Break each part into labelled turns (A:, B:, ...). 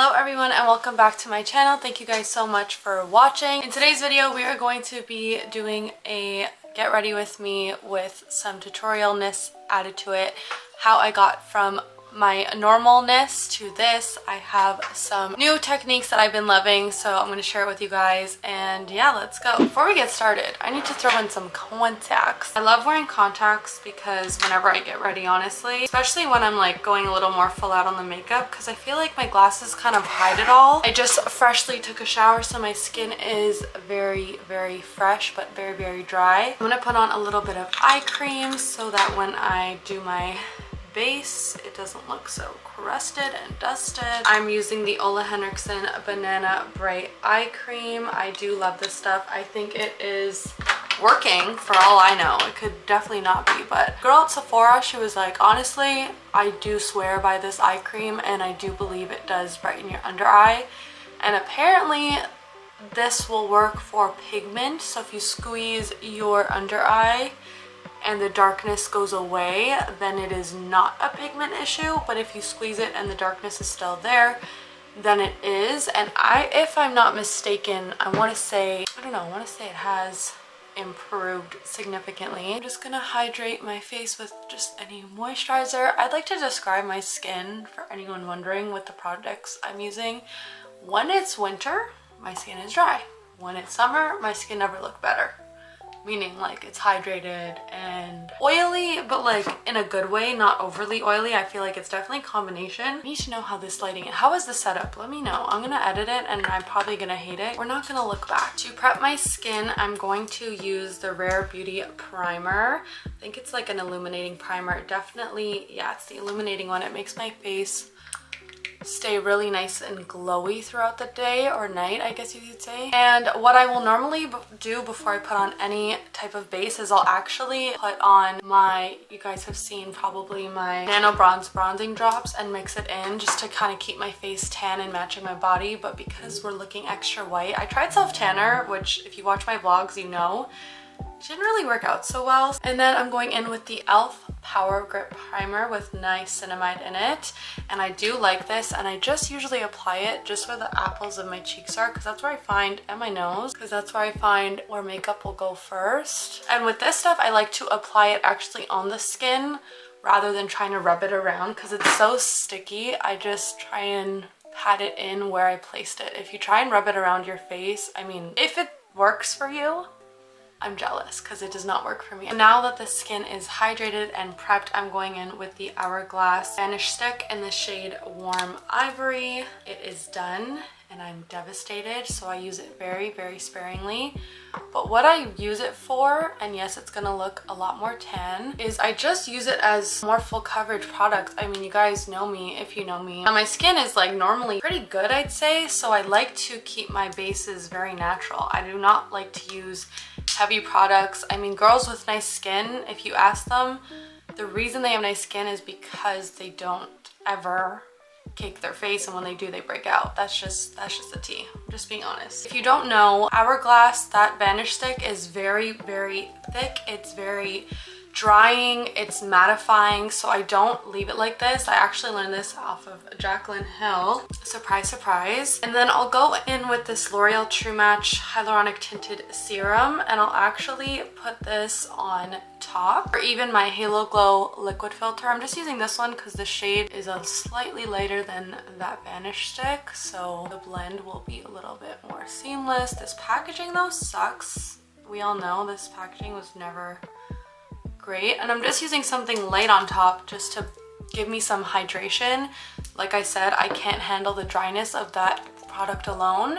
A: Hello everyone and welcome back to my channel. Thank you guys so much for watching. In today's video we are going to be doing a get ready with me with some tutorialness added to it. How I got from my normalness to this. I have some new techniques that I've been loving, so I'm going to share it with you guys, and yeah, let's go. Before we get started, I need to throw in some contacts. I love wearing contacts because whenever I get ready, honestly, especially when I'm like going a little more full out on the makeup, because I feel like my glasses kind of hide it all. I just freshly took a shower, so my skin is very fresh but very dry. I'm going to put on a little bit of eye cream so that when I do my base it doesn't look so crusted and dusted. I'm using the Ole Henriksen Banana Bright Eye Cream. I do love this stuff. I think it is working for all I know. It could definitely not be, but girl at Sephora, she was like, honestly, I do swear by this eye cream and I do believe it does brighten your under eye. And apparently this will work for pigment, so if you squeeze your under eye and the darkness goes away, then it is not a pigment issue. But if you squeeze it and the darkness is still there, then it is. And if I'm not mistaken, I want to say it has improved significantly. I'm just gonna hydrate my face with just any moisturizer. I'd like to describe my skin for anyone wondering with the products I'm using. When it's winter, my skin is dry. When it's summer, my skin never looked better. Meaning like it's hydrated and oily, but like in a good way, not overly oily. I feel like it's definitely a combination. I need to know how this lighting is. How is the setup? Let me know. I'm gonna edit it and I'm probably gonna hate it. We're not gonna look back. To prep my skin, I'm going to use the Rare Beauty primer. I think it's like an illuminating primer. Definitely, yeah, it's the illuminating one. It makes my face stay really nice and glowy throughout the day or night, I guess you could say. And what I will normally do before I put on any type of base is I'll actually put on my, you guys have seen probably my Nano Bronze bronzing drops and mix it in just to kind of keep my face tan and matching my body. But because we're looking extra white, I tried self tanner, which if you watch my vlogs you know didn't really work out so well. And then I'm going in with the e.l.f. Power Grip Primer with niacinamide in it. And I do like this, and I just usually apply it just where the apples of my cheeks are, because that's where I find, and my nose, because that's where I find where makeup will go first. And with this stuff, I like to apply it actually on the skin rather than trying to rub it around because it's so sticky. I just try and pat it in where I placed it. If you try and rub it around your face, I mean, if it works for you, I'm jealous because it does not work for me. And now that the skin is hydrated and prepped, I'm going in with the Hourglass Vanish Stick in the shade Warm Ivory. It is done and I'm devastated, so I use it very sparingly. But what I use it for, and yes, it's gonna look a lot more tan, is I just use it as more full coverage product. I mean, you guys know me if you know me. Now, my skin is like normally pretty good, I'd say, so I like to keep my bases very natural. I do not like to use heavy products. I mean, girls with nice skin, if you ask them, the reason they have nice skin is because they don't ever cake their face, and when they do, they break out. That's just the tea. I'm just being honest. If you don't know, Hourglass, that Vanish Stick is very thick. It's very drying, it's mattifying, so I don't leave it like this. I actually learned this off of Jaclyn Hill. Surprise. And then I'll go in with this L'Oreal True Match Hyaluronic Tinted Serum, and I'll actually put this on top, or even my Halo Glow liquid filter. I'm just using this one because the shade is a slightly lighter than that Vanish Stick, so the blend will be a little bit more seamless. This packaging though sucks. We all know this packaging was never great, and I'm just using something light on top just to give me some hydration. Like I said, I can't handle the dryness of that product alone.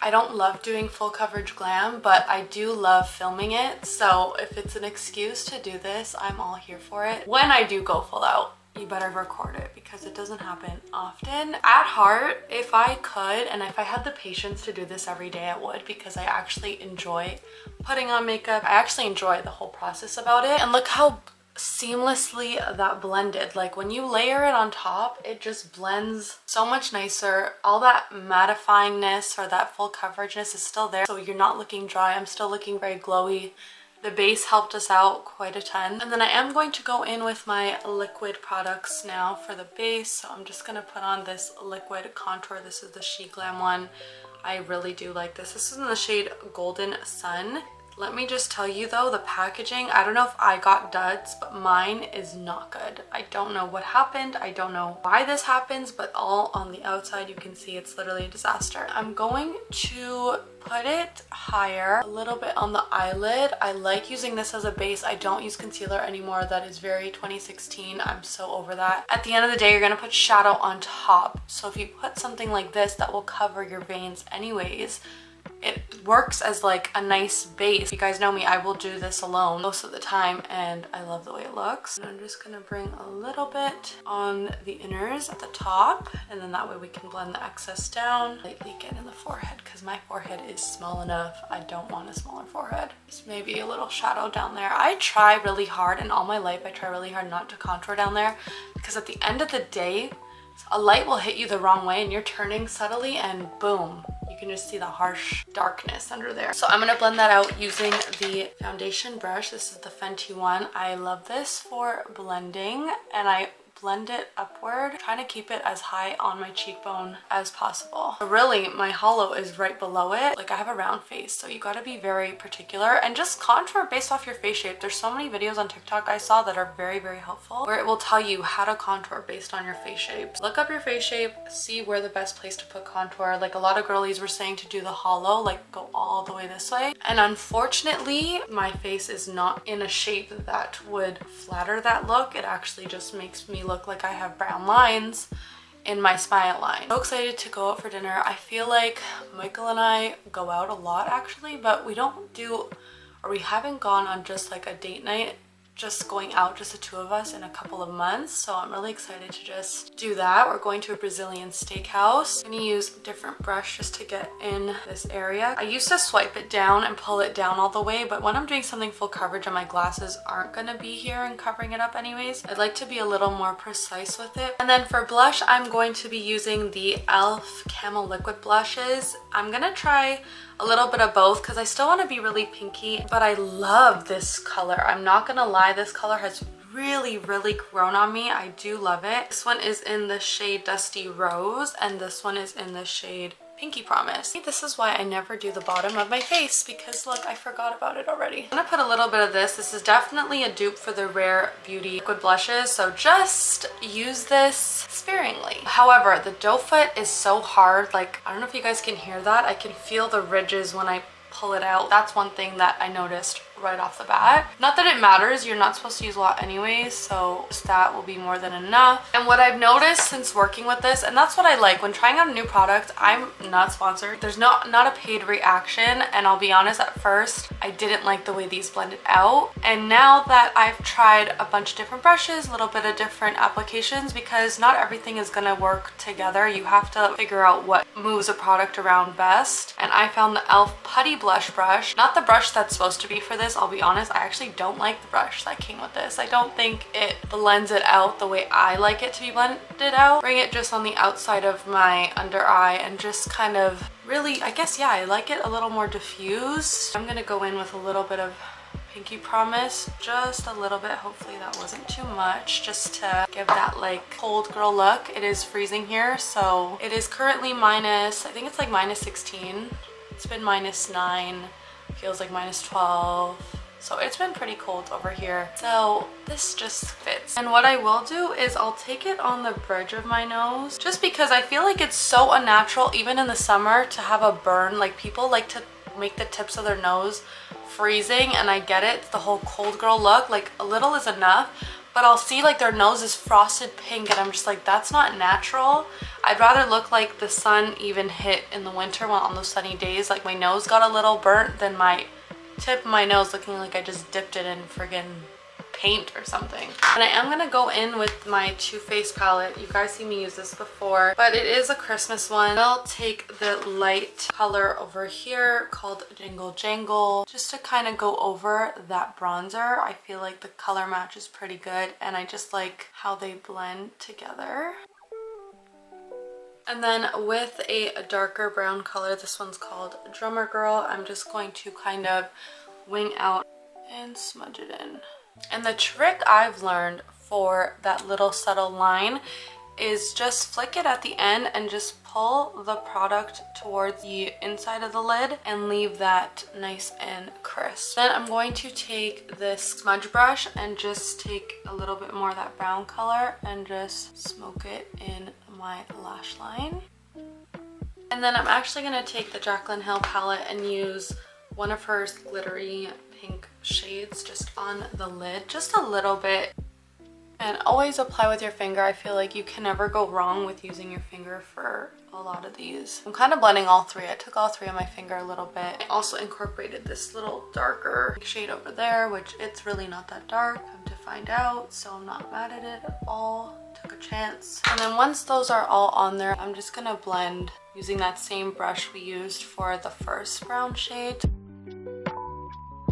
A: I don't love doing full coverage glam, but I do love filming it, so if it's an excuse to do this, I'm all here for it. When I do go full out, you better record it because it doesn't happen often. At heart, if I could and if I had the patience to do this every day, I would, because I actually enjoy putting on makeup. I actually enjoy the whole process about it. And look how seamlessly that blended. Like when you layer it on top, it just blends so much nicer. All that mattifyingness or that full coverageness is still there, so you're not looking dry. I'm still looking very glowy, The base helped us out quite a ton. And then I am going to go in with my liquid products now for the base. So I'm just going to put on this liquid contour. This is the GIRLY GLAM one. I really do like this. This is in the shade Golden Sun. Let me just tell you though, the packaging, I don't know if I got duds, but mine is not good. I don't know what happened. I don't know why this happens, but all on the outside you can see it's literally a disaster. I'm going to put it higher, a little bit on the eyelid. I like using this as a base. I don't use concealer anymore. That is very 2016. I'm so over that. At the end of the day, you're gonna put shadow on top. So if you put something like this that will cover your veins anyways, it works as like a nice base. You guys know me, I will do this alone most of the time and I love the way it looks. And I'm just gonna bring a little bit on the inners at the top, and then that way we can blend the excess down. Lightly get in the forehead because my forehead is small enough. I don't want a smaller forehead. Just maybe a little shadow down there. I try really hard, and all my life I try really hard not to contour down there, because at the end of the day, a light will hit you the wrong way and you're turning subtly and boom, you can just see the harsh darkness under there. So I'm gonna blend that out using the foundation brush. This is the Fenty one. I love this for blending, and I blend it upward, trying to keep it as high on my cheekbone as possible. Really, my hollow is right below it. Like, I have a round face, so you gotta be very particular and just contour based off your face shape. There's so many videos on TikTok I saw that are very, very helpful, where it will tell you how to contour based on your face shape. Look up your face shape, see where the best place to put contour. Like, a lot of girlies were saying to do the hollow, like go all the way this way. And unfortunately, my face is not in a shape that would flatter that look. It actually just makes me look like I have brown lines in my smile line. So excited to go out for dinner. I feel like Michael and I go out a lot actually, but we haven't gone on just like a date night, just going out, just the two of us, in a couple of months. So I'm really excited to just do that. We're going to a Brazilian steakhouse. I'm gonna use a different brush just to get in this area. I used to swipe it down and pull it down all the way, but when I'm doing something full coverage and my glasses aren't gonna be here and covering it up anyways, I'd like to be a little more precise with it. And then for blush, I'm going to be using the e.l.f. Camel Liquid Blushes. I'm gonna try a little bit of both because I still want to be really pinky, but I love this color. I'm not gonna lie, this color has really, really grown on me. I do love it. This one is in the shade Dusty Rose, and this one is in the shade Pinky Promise. This is why I never do the bottom of my face, because look, I forgot about it already. I'm gonna put a little bit of this. This is definitely a dupe for the Rare Beauty liquid blushes, so just use this sparingly. However, the doe foot is so hard. Like, I don't know if you guys can hear that. I can feel the ridges when I pull it out. That's one thing that I noticed right off the bat. Not that it matters, you're not supposed to use a lot anyways, so just that will be more than enough. And what I've noticed since working with this, and that's what I like when trying out a new product, I'm not sponsored, there's not a paid reaction, and I'll be honest, at first I didn't like the way these blended out, and now that I've tried a bunch of different brushes, a little bit of different applications, because not everything is gonna work together, you have to figure out what moves a product around best. And I found the e.l.f. Putty Blush brush, not the brush that's supposed to be for this. I'll be honest, I actually don't like the brush that came with this. I don't think it blends it out the way I like it to be blended out. Bring it just on the outside of my under eye and just kind of really, I guess, yeah, I like it a little more diffused. I'm gonna go in with a little bit of Pinky Promise, just a little bit. Hopefully that wasn't too much, just to give that like cold girl look. It is freezing here, so it is currently minus, I think it's like minus 16. It's been minus 9, feels like minus 12. So it's been pretty cold over here. So this just fits. And what I will do is I'll take it on the bridge of my nose, just because I feel like it's so unnatural, even in the summer, to have a burn. Like, people like to make the tips of their nose freezing, and I get it, it's the whole cold girl look. Like, a little is enough, but I'll see like their nose is frosted pink and I'm just like, that's not natural. I'd rather look like the sun even hit in the winter while on those sunny days, like my nose got a little burnt, than my tip of my nose looking like I just dipped it in friggin' paint or something. And I am gonna go in with my Too Faced palette. You guys see me use this before, but it is a Christmas one. I'll take the light color over here called Jingle Jangle, just to kind of go over that bronzer. I feel like the color match is pretty good, and I just like how they blend together. And then with a darker brown color, this one's called Drummer Girl, I'm just going to kind of wing out and smudge it in. And the trick I've learned for that little subtle line is just flick it at the end and just pull the product towards the inside of the lid and leave that nice and crisp. Then I'm going to take this smudge brush and just take a little bit more of that brown color and just smoke it in my lash line. And then I'm actually going to take the Jaclyn Hill palette and use one of her glittery pink shades just on the lid, just a little bit. And always apply with your finger. I feel like you can never go wrong with using your finger for a lot of these. I'm kind of blending all three. I took all three on my finger a little bit. I also incorporated this little darker shade over there, which it's really not that dark, come to find out, so I'm not mad at it at all. Took a chance. And then once those are all on there, I'm just gonna blend using that same brush we used for the first brown shade.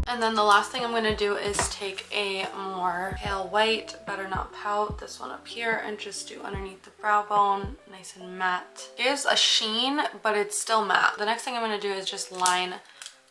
A: And then the last thing I'm going to do is take a more pale white, Better Not Pout, this one up here, and just do underneath the brow bone, nice and matte. It gives a sheen, but it's still matte. The next thing I'm going to do is just line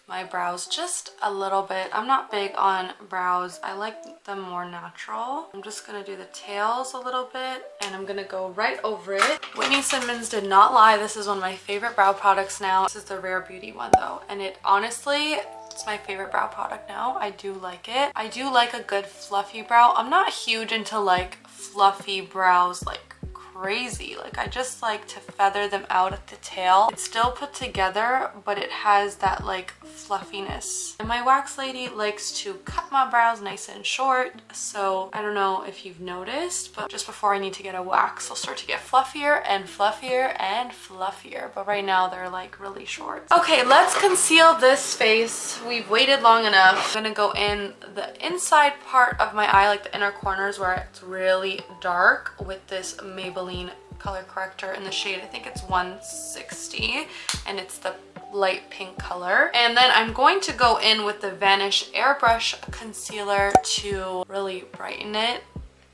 A: my brows just a little bit. I'm not big on brows. I like them more natural. I'm just going to do the tails a little bit, and I'm going to go right over it. Whitney Simmons did not lie. This is one of my favorite brow products now. This is the Rare Beauty one though, and it honestly, it's my favorite brow product now. I do like it. I do like a good fluffy brow. I'm not huge into like fluffy brows like crazy. Like I just like to feather them out at the tail. It's still put together, but it has that like fluffiness. And my wax lady likes to cut my brows nice and short, so I don't know if you've noticed, but just before I need to get a wax, they'll start to get fluffier and fluffier and fluffier, but right now they're like really short. Okay, let's conceal this face. We've waited long enough. I'm gonna go in the inside part of my eye, like the inner corners where it's really dark, with this Maybelline color corrector in the shade, I think it's 160, and it's the light pink color. And then I'm going to go in with the Vanish Airbrush concealer to really brighten it.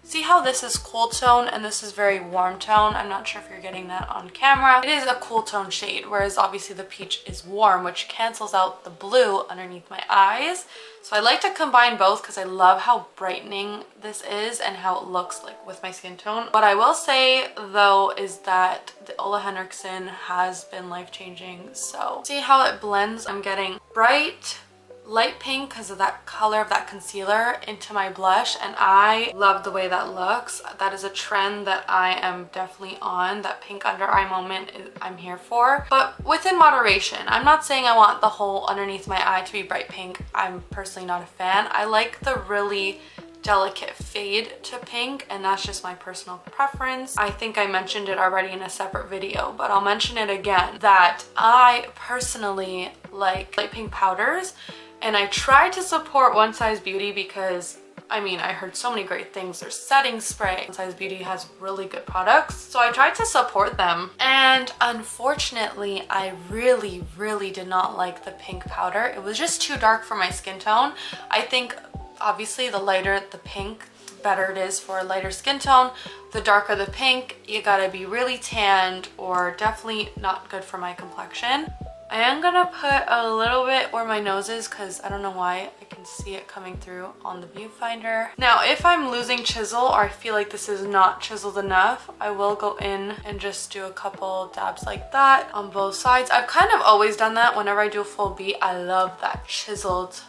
A: See how this is cool tone and this is very warm tone? I'm not sure if you're getting that on camera. It is a cool tone shade, whereas obviously the peach is warm, which cancels out the blue underneath my eyes. So I like to combine both because I love how brightening this is and how it looks like with my skin tone. What I will say though is that the Ole Henriksen has been life-changing. So see how it blends? I'm getting bright light pink because of that color of that concealer into my blush, and I love the way that looks. That is a trend that I am definitely on. That pink under eye moment I'm here for, but within moderation. I'm not saying I want the whole underneath my eye to be bright pink. I'm personally not a fan. I like the really delicate fade to pink, and that's just my personal preference. I think I mentioned it already in a separate video, but I'll mention it again, that I personally like light pink powders. And I try to support One Size Beauty because, I mean, I heard so many great things. Their setting spray. One Size Beauty has really good products, so I tried to support them. And unfortunately, I really did not like the pink powder. It was just too dark for my skin tone. I think, obviously, the lighter the pink, the better it is for a lighter skin tone. The darker the pink, you gotta be really tanned, or definitely not good for my complexion. I am gonna put a little bit where my nose is because I don't know why, I can see it coming through on the viewfinder. Now, if I'm losing chisel or I feel like this is not chiseled enough, I will go in and just do a couple dabs like that on both sides. I've kind of always done that whenever I do a full beat. I love that chiseled,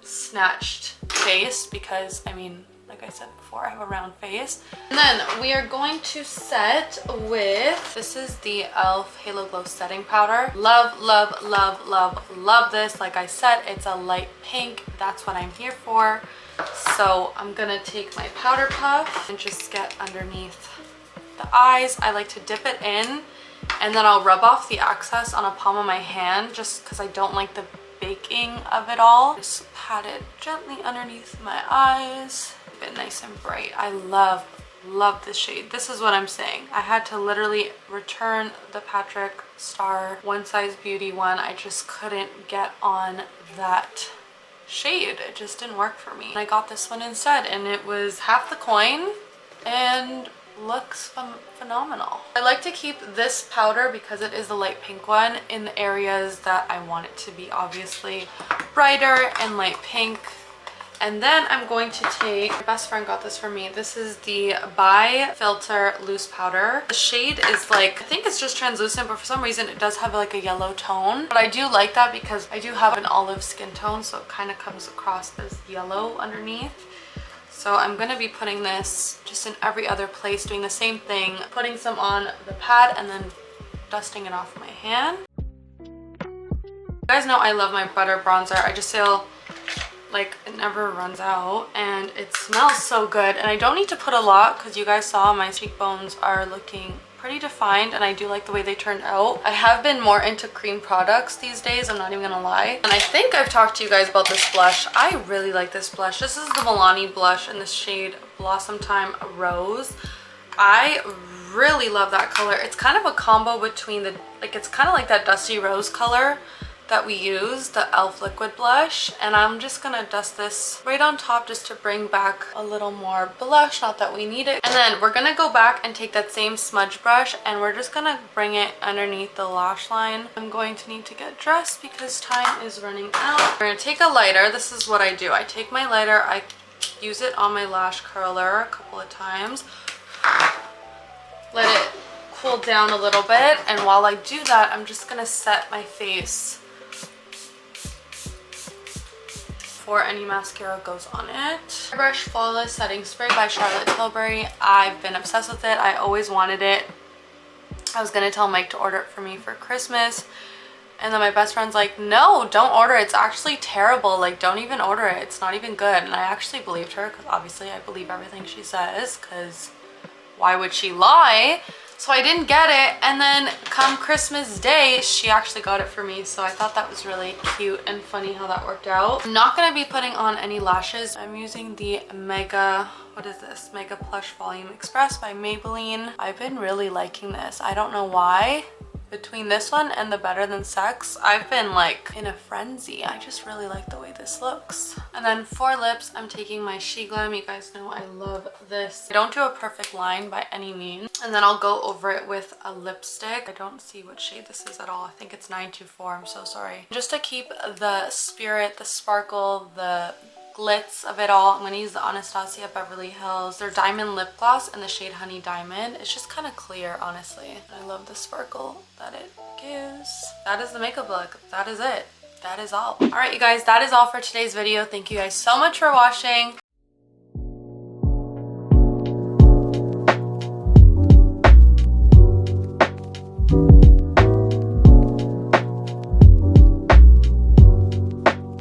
A: snatched face because, I mean, like I said before, I have a round face. And then we are going to set with, this is the e.l.f. Halo Glow Setting Powder. Love, love, love, love, love this. Like I said, it's a light pink. That's what I'm here for. So I'm gonna take my powder puff and just get underneath the eyes. I like to dip it in, and then I'll rub off the excess on a palm of my hand just because I don't like the baking of it all. Just pat it gently underneath my eyes. Keep it nice and bright. I love this shade. This is what I'm saying. I had to literally return the Patrick Star One Size Beauty one. I just couldn't get on that shade. It just didn't work for me. And I got this one instead, and it was half the coin and looks phenomenal. I like to keep this powder, because it is the light pink one, in the areas that I want it to be obviously brighter and light pink. And then I'm going to take, my best friend got this for me. This is the By Filter Loose Powder. The shade is like, I think it's just translucent, but for some reason it does have like a yellow tone. But I do like that because I do have an olive skin tone, so it kind of comes across as yellow underneath. So I'm going to be putting this just in every other place, doing the same thing, putting some on the pad and then dusting it off my hand. You guys know I love my butter bronzer. I just feel like it never runs out and it smells so good. And I don't need to put a lot because you guys saw my cheekbones are looking pretty defined and I do like the way they turned out. I have been more into cream products these days, I'm not even gonna lie. And I think I've talked to you guys about this blush. I really like this blush. This is the Milani blush in the shade Blossom Time Rose. I really love that color. It's kind of a combo between the, like, it's kind of like that dusty rose color that we use, the e.l.f. liquid blush, and I'm just gonna dust this right on top just to bring back a little more blush, not that we need it. And then we're gonna go back and take that same smudge brush and we're just gonna bring it underneath the lash line. I'm going to need to get dressed because time is running out. We're gonna take a lighter. This is what I do. I take my lighter, I use it on my lash curler a couple of times, let it cool down a little bit, and while I do that, I'm just gonna set my face before any mascara goes on it. Airbrush Flawless Setting Spray by Charlotte Tilbury. I've been obsessed with it. I always wanted it. I was gonna tell Mike to order it for me for Christmas, and then my best friend's like, no, don't order it. It's actually terrible. Like, don't even order it. It's not even good. And I actually believed her because obviously I believe everything she says because why would she lie? So I didn't get it, and then come Christmas Day, she actually got it for me, so I thought that was really cute and funny how that worked out. I'm not going to be putting on any lashes. I'm using the what is this? Mega Plush Volume Express by Maybelline. I've been really liking this. I don't know why. Between this one and the Better Than Sex, I've been like in a frenzy. I just really like the way this looks. And then for lips, I'm taking my She Glam. You guys know I love this. I don't do a perfect line by any means. And then I'll go over it with a lipstick. I don't see what shade this is at all. I think it's 924. I'm so sorry. Just to keep the spirit, the sparkle, the glitz of it all, I'm going to use the Anastasia Beverly Hills, their Diamond Lip Gloss in the shade Honey Diamond. It's just kind of clear, honestly. I love the sparkle that it gives. That is the makeup look. That is it. That is all. Alright, you guys, that is all for today's video. Thank you guys so much for watching.